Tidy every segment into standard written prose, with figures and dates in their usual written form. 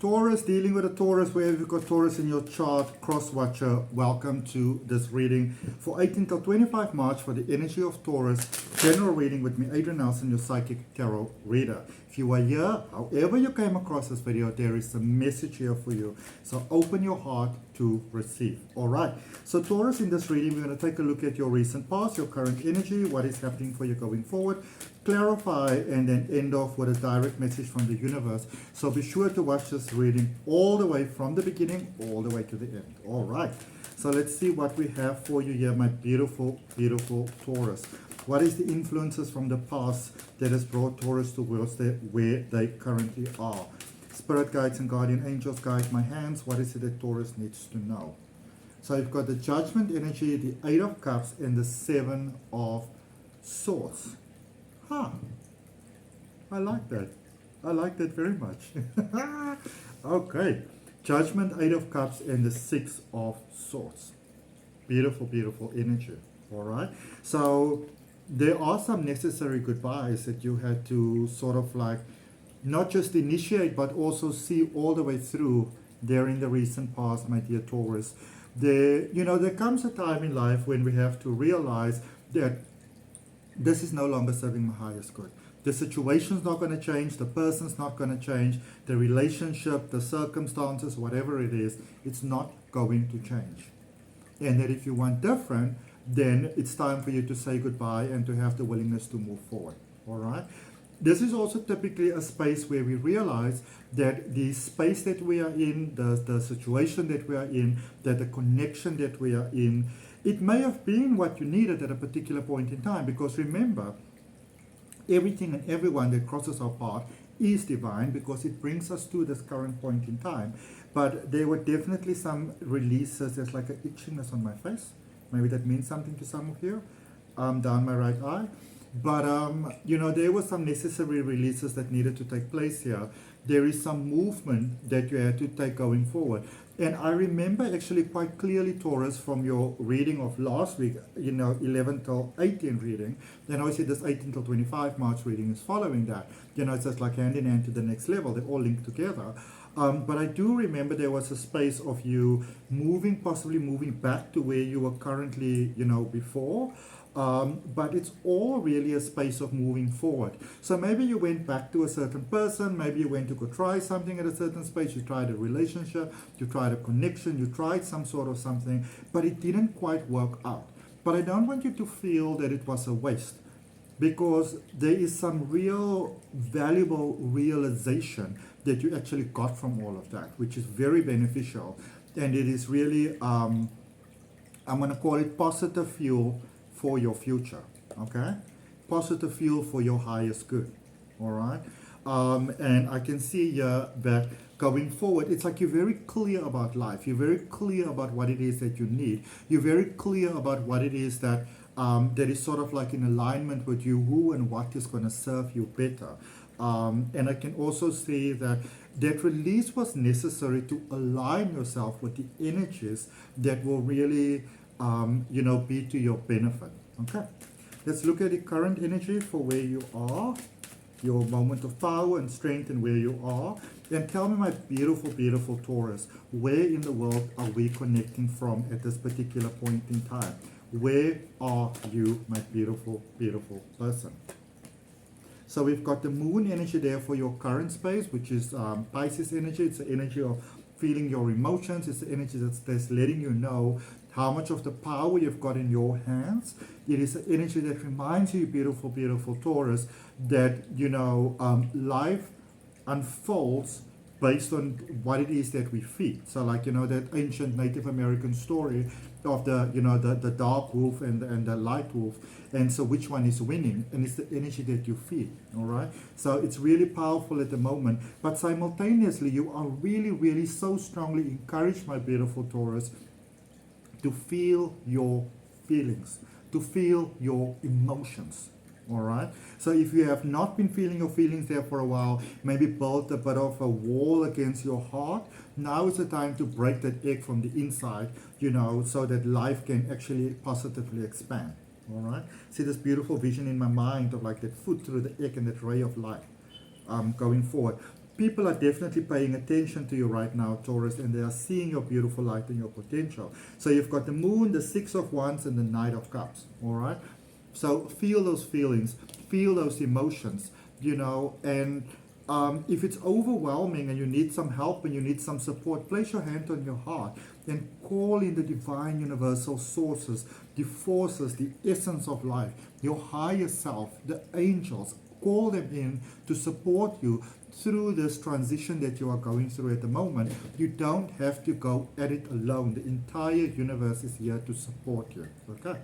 Taurus, dealing with a Taurus, wherever you've got Taurus in your chart, cross-watcher, welcome to this reading for 18 till 25 March for the energy of Taurus, general reading with me, Adrian Nelson, your psychic tarot reader. If you are here, however you came across this video, there is a message here for you. So open your heart to receive. All right. So Taurus, in this reading, we're going to take a look at your recent past, your current energy, what is happening for you going forward, clarify, and then end off with a direct message from the universe. So be sure to watch this reading all the way from the beginning all the way to the end. All right. So let's see what we have for you here, my beautiful, beautiful Taurus. What is the influences from the past that has brought Taurus towards where they currently are? Spirit guides and guardian angels guide my hands. What is it that Taurus needs to know? So you've got the Judgment energy, the Eight of Cups, and the Seven of Swords. Huh. I like that. I like that very much. Okay. Judgment, Eight of Cups, and the Six of Swords. Beautiful, beautiful energy. All right. So there are some necessary goodbyes that you had to sort of like not just initiate but also see all the way through there in the recent past, my dear Taurus. There comes a time in life when we have to realize that this is no longer serving my highest good. The situation's not going to change, the person's not going to change, the relationship, the circumstances, whatever it is, it's not going to change. And that if you want different, then it's time for you to say goodbye and to have the willingness to move forward. All right. This is also typically a space where we realize that the space that we are in, the situation that we are in, that the connection that we are in, it may have been what you needed at a particular point in time. Because remember, everything and everyone that crosses our path is divine because it brings us to this current point in time. But there were definitely some releases. There's like an itchiness on my face. Maybe that means something to some of you, down my right eye. But, there were some necessary releases that needed to take place here. There is some movement that you had to take going forward. And I remember actually quite clearly, Taurus, from your reading of last week, 11 till 18 reading. Then obviously this 18 till 25 March reading is following that. It's just like hand in hand to the next level. They're all linked together. But I do remember there was a space of you possibly moving back to where you were currently, before. But it's all really a space of moving forward. So maybe you went back to a certain person, maybe you went to go try something at a certain space, you tried a relationship, you tried a connection, you tried some sort of something, but it didn't quite work out. But I don't want you to feel that it was a waste, because there is some real valuable realization that you actually got from all of that, which is very beneficial. And it is really, I'm going to call it positive fuel for your future, okay? Positive fuel for your highest good, all right? And I can see here that going forward, it's like you're very clear about life. You're very clear about what it is that you need. You're very clear about what it is that that is sort of like in alignment with you, who and what is going to serve you better. And I can also see that release was necessary to align yourself with the energies that will really be to your benefit. Okay, let's look at the current energy for where you are, your moment of power and strength and where you are. And tell me, my beautiful, beautiful Taurus, where in the world are we connecting from at this particular point in time? Where are you, my beautiful, beautiful person? So we've got the moon energy there for your current space, which is Pisces energy. It's the energy of feeling your emotions. It's the energy that's letting you know how much of the power you've got in your hands. It is the energy that reminds you, beautiful, beautiful Taurus, that, life unfolds based on what it is that we feed. So like, that ancient Native American story of the dark wolf and the light wolf. And so which one is winning? And it's the energy that you feed, all right? So it's really powerful at the moment. But simultaneously, you are really, really so strongly encouraged, my beautiful Taurus, to feel your feelings, to feel your emotions. All right. So if you have not been feeling your feelings there for a while, maybe built a bit of a wall against your heart, now is the time to break that egg from the inside, so that life can actually positively expand. All right. See this beautiful vision in my mind of like that foot through the egg and that ray of light going forward. people are definitely paying attention to you right now, Taurus, and they are seeing your beautiful light and your potential. So you've got the Moon, the Six of Wands, and the Knight of Cups, all right? So feel those feelings, feel those emotions, and if it's overwhelming and you need some help and you need some support, place your hand on your heart and call in the divine universal sources, the forces, the essence of life, your higher self, the angels. Call them in to support you through this transition that you are going through at the moment. You don't have to go at it alone. The entire universe is here to support you. Okay?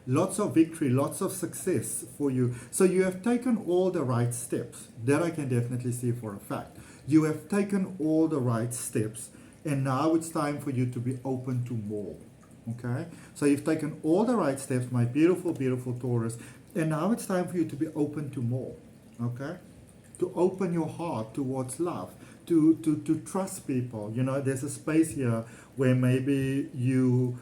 Lots of victory, lots of success for you. So you have taken all the right steps. That I can definitely see for a fact. You have taken all the right steps, and now it's time for you to be open to more. Okay? So you've taken all the right steps, my beautiful, beautiful Taurus, and now it's time for you to be open to more. Okay? To open your heart towards love, to trust people. There's a space here where maybe you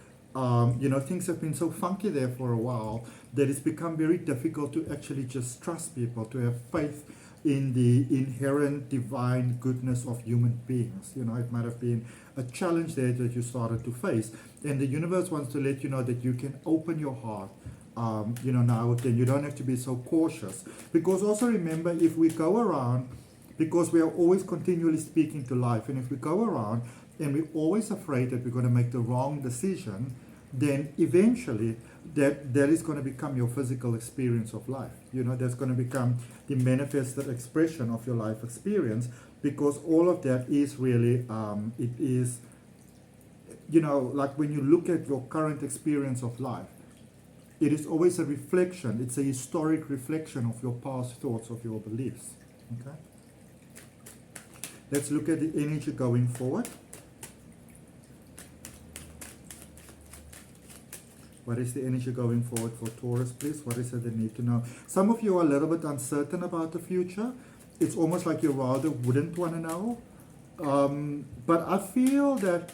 things have been so funky there for a while that it's become very difficult to actually just trust people, to have faith in the inherent divine goodness of human beings. It might have been a challenge there that you started to face. And the universe wants to let you know that you can open your heart, now again. You don't have to be so cautious. Because also remember, if we go around, because we are always continually speaking to life, and if we go around and we're always afraid that we're going to make the wrong decision, then eventually that is going to become your physical experience of life. That's going to become the manifested expression of your life experience, because all of that is really, it is, like when you look at your current experience of life, it is always a reflection. It's a historic reflection of your past thoughts, of your beliefs. Okay? Let's look at the energy going forward. What is the energy going forward for Taurus, please? What is it they need to know? Some of you are a little bit uncertain about the future. It's almost like you rather wouldn't want to know. But I feel that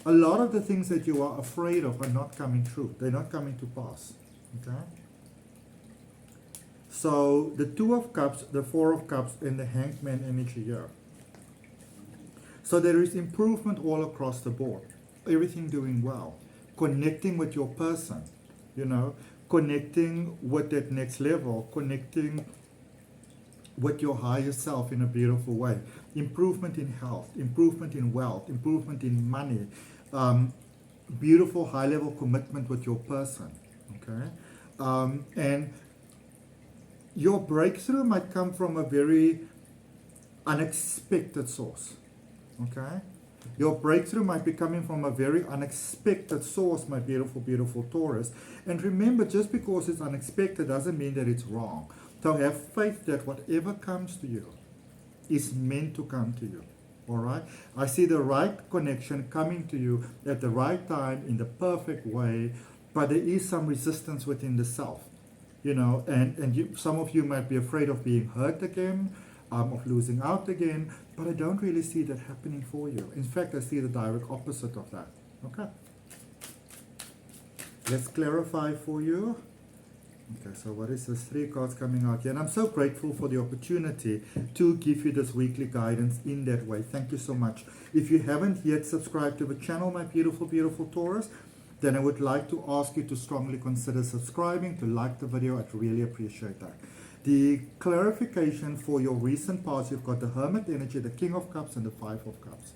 a lot of the things that you are afraid of are not coming true. They're not coming to pass. Okay? So the Two of Cups, the Four of Cups, and the Hanged Man energy here. So there is improvement all across the board. Everything doing well. Connecting with your person, connecting with that next level, connecting with your higher self in a beautiful way. Improvement in health, improvement in wealth, improvement in money, beautiful high-level commitment with your person. Okay? And your breakthrough might come from a very unexpected source. Okay? Your breakthrough might be coming from a very unexpected source, my beautiful, beautiful Taurus. And remember, just because it's unexpected doesn't mean that it's wrong. So have faith that whatever comes to you is meant to come to you. All right? I see the right connection coming to you at the right time in the perfect way, but there is some resistance within the self. Some of you might be afraid of being hurt again, of losing out again, but I don't really see that happening for you. In fact, I see the direct opposite of that. Okay? Let's clarify for you. Okay, so what is this? 3 cards coming out here. And I'm so grateful for the opportunity to give you this weekly guidance in that way. Thank you so much. If you haven't yet subscribed to the channel, my beautiful, beautiful Taurus, then I would like to ask you to strongly consider subscribing, to like the video. I'd really appreciate that. The clarification for your recent past, you've got the Hermit energy, the King of Cups, and the Five of Cups.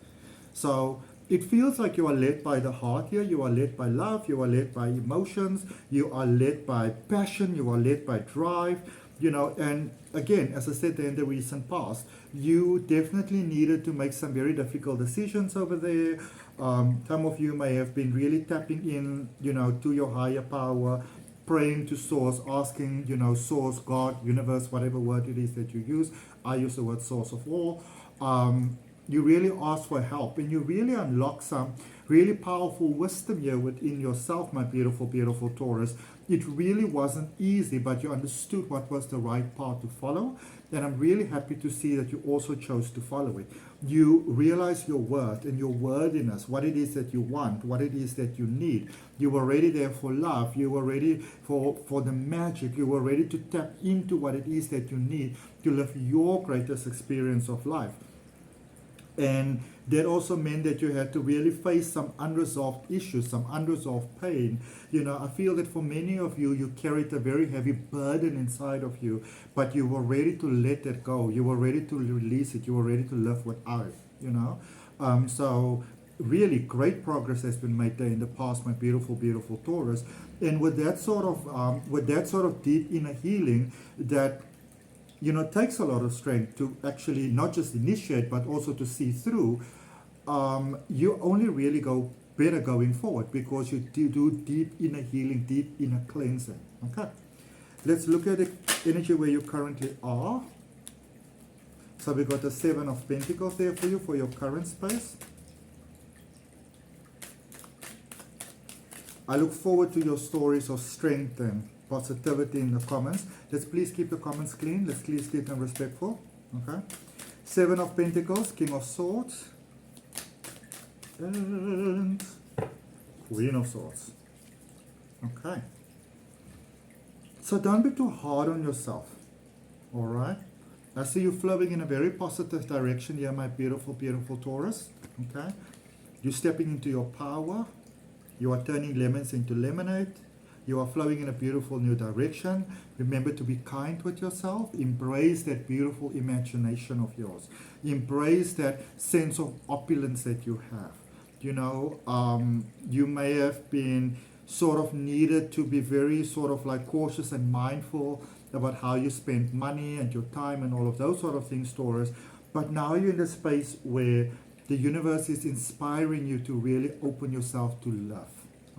So it feels like you are led by the heart here. You are led by love. You are led by emotions. You are led by passion. You are led by drive. And again, as I said in the recent past, you definitely needed to make some very difficult decisions over there. Some of you may have been really tapping in, to your higher power, praying to Source, asking, Source, God, universe, whatever word it is that you use. I use the word Source of all. You really ask for help, and you really unlock some really powerful wisdom here within yourself, my beautiful, beautiful Taurus, it really wasn't easy, but you understood what was the right path to follow. And I'm really happy to see that you also chose to follow it. You realize your worth and your worthiness, what it is that you want, what it is that you need. You were ready there for love. You were ready for the magic. You were ready to tap into what it is that you need to live your greatest experience of life. And that also meant that you had to really face some unresolved issues, some unresolved pain. You know, I feel that for many of you, you carried a very heavy burden inside of you, but you were ready to let it go. You were ready to release it. You were ready to live without it, you know. So really great progress has been made there in the past, my beautiful, beautiful Taurus. And with that sort of deep inner healing that, you know, it takes a lot of strength to actually not just initiate, but also to see through. You only really go better going forward because you do deep inner healing, deep inner cleansing. Okay, let's look at the energy where you currently are. So we got the 7 of Pentacles there for you for your current space. I look forward to your stories of strength and positivity in the comments. Let's please keep the comments clean. Let's please keep them respectful. Okay. 7 of Pentacles, King of Swords, and Queen of Swords. Okay. So don't be too hard on yourself. All right. I see you flowing in a very positive direction here, my beautiful, beautiful Taurus. Okay. You're stepping into your power. You are turning lemons into lemonade. You are flowing in a beautiful new direction. Remember to be kind with yourself. Embrace that beautiful imagination of yours. Embrace that sense of opulence that you have. You know, you may have been sort of needed to be very sort of like cautious and mindful about how you spend money and your time and all of those sort of things, Taurus. But now you're in a space where the universe is inspiring you to really open yourself to love.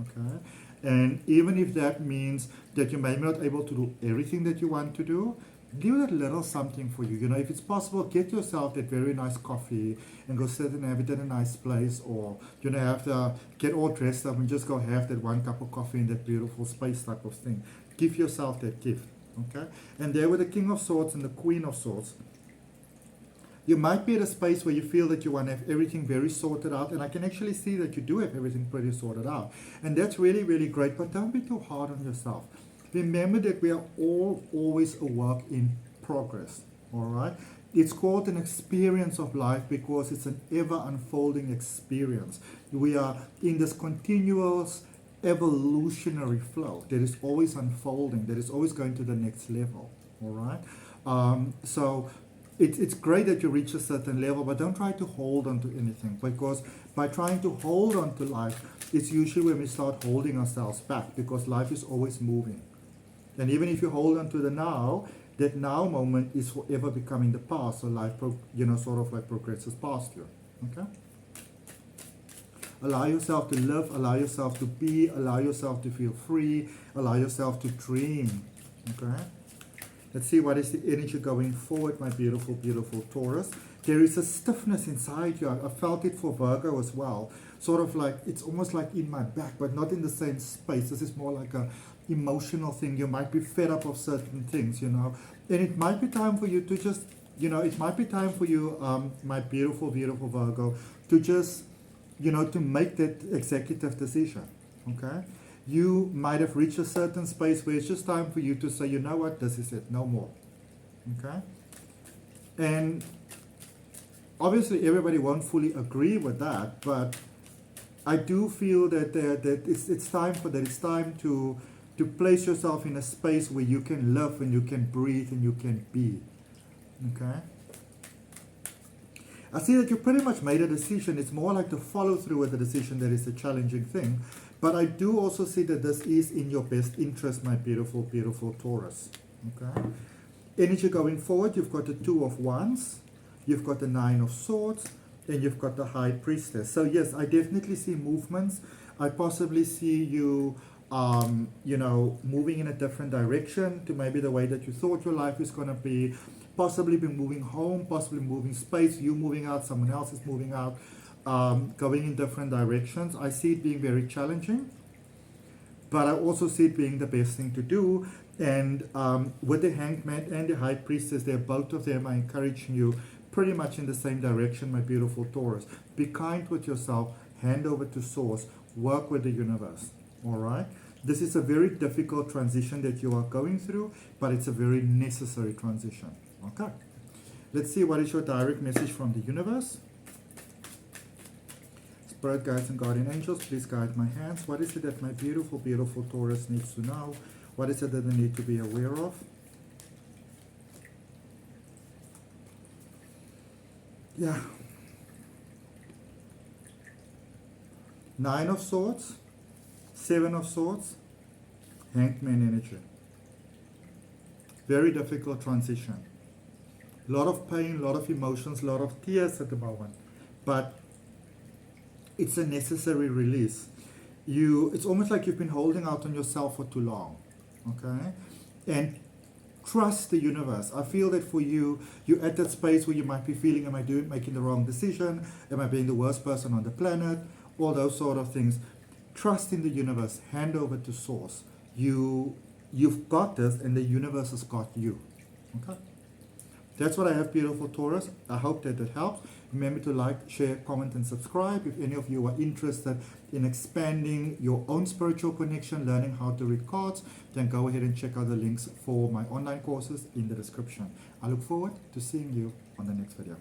Okay? And even if that means that you may not be able to do everything that you want to do, do that little something for you. You know, if it's possible, get yourself that very nice coffee and go sit and have it at a nice place, or, you know, have to get all dressed up and just go have that 1 cup of coffee in that beautiful space type of thing. Give yourself that gift. Okay? And there with the King of Swords and the Queen of Swords, you might be at a space where you feel that you want to have everything very sorted out, and I can actually see that you do have everything pretty sorted out. And that's really, really great, but don't be too hard on yourself. Remember that we are all always a work in progress, all right? It's called an experience of life because it's an ever-unfolding experience. We are in this continuous evolutionary flow that is always unfolding, that is always going to the next level, all right? So it's great that you reach a certain level, but don't try to hold on to anything, because by trying to hold on to life, it's usually when we start holding ourselves back, because life is always moving. And even if you hold on to the now, that now moment is forever becoming the past, so life, sort of like progresses past you. Okay? Allow yourself to live, allow yourself to be, allow yourself to feel free, allow yourself to dream. Okay? Let's see what is the energy going forward, my beautiful, beautiful Taurus. There is a stiffness inside you. I felt it for Virgo as well. Sort of like, it's almost like in my back, but not in the same space. This is more like a emotional thing. You might be fed up of certain things, you know. And it might be time for you to just, it might be time for you, my beautiful, beautiful Virgo, to just, to make that executive decision, okay? You might have reached a certain space where it's just time for you to say, you know what, this is it, no more. Okay? And obviously everybody won't fully agree with that, but I do feel that it's time for that. It's time to place yourself in a space where you can live and you can breathe and you can be. Okay? I see that you pretty much made a decision. It's more like the follow through with the decision that is the challenging thing. But I do also see that this is in your best interest, my beautiful, beautiful Taurus. Okay? Energy going forward, you've got the 2 of Wands, you've got the 9 of Swords, and you've got the High Priestess. So yes, I definitely see movements. I possibly see you, moving in a different direction to maybe the way that you thought your life is going to be. Possibly be moving home, possibly moving space, you moving out, someone else is moving out. Going in different directions. I see it being very challenging. but I also see it being the best thing to do. And with the Hanged Man and the High Priestess, they're both of them are encouraging you pretty much in the same direction, my beautiful Taurus. Be kind with yourself, hand over to Source, work with the universe, all right? This is a very difficult transition that you are going through, but it's a very necessary transition, okay? Let's see what is your direct message from the universe. Spirit guides and guardian angels, please guide my hands. What is it that my beautiful, beautiful Taurus needs to know? What is it that they need to be aware of? Yeah. Nine of Swords, Seven of Swords, Hanged Man energy. Very difficult transition. A lot of pain, a lot of emotions, a lot of tears at the moment. But it's a necessary release. It's almost like you've been holding out on yourself for too long. Okay? And trust the universe. I feel that for you, you're at that space where you might be feeling, am I making the wrong decision? Am I being the worst person on the planet? All those sort of things. Trust in the universe. Hand over to Source. You've got this, and the universe has got you. Okay? That's what I have, beautiful Taurus. I hope that it helps. Remember to like, share, comment, and subscribe. If any of you are interested in expanding your own spiritual connection, learning how to read cards, then go ahead and check out the links for my online courses in the description. I look forward to seeing you on the next video.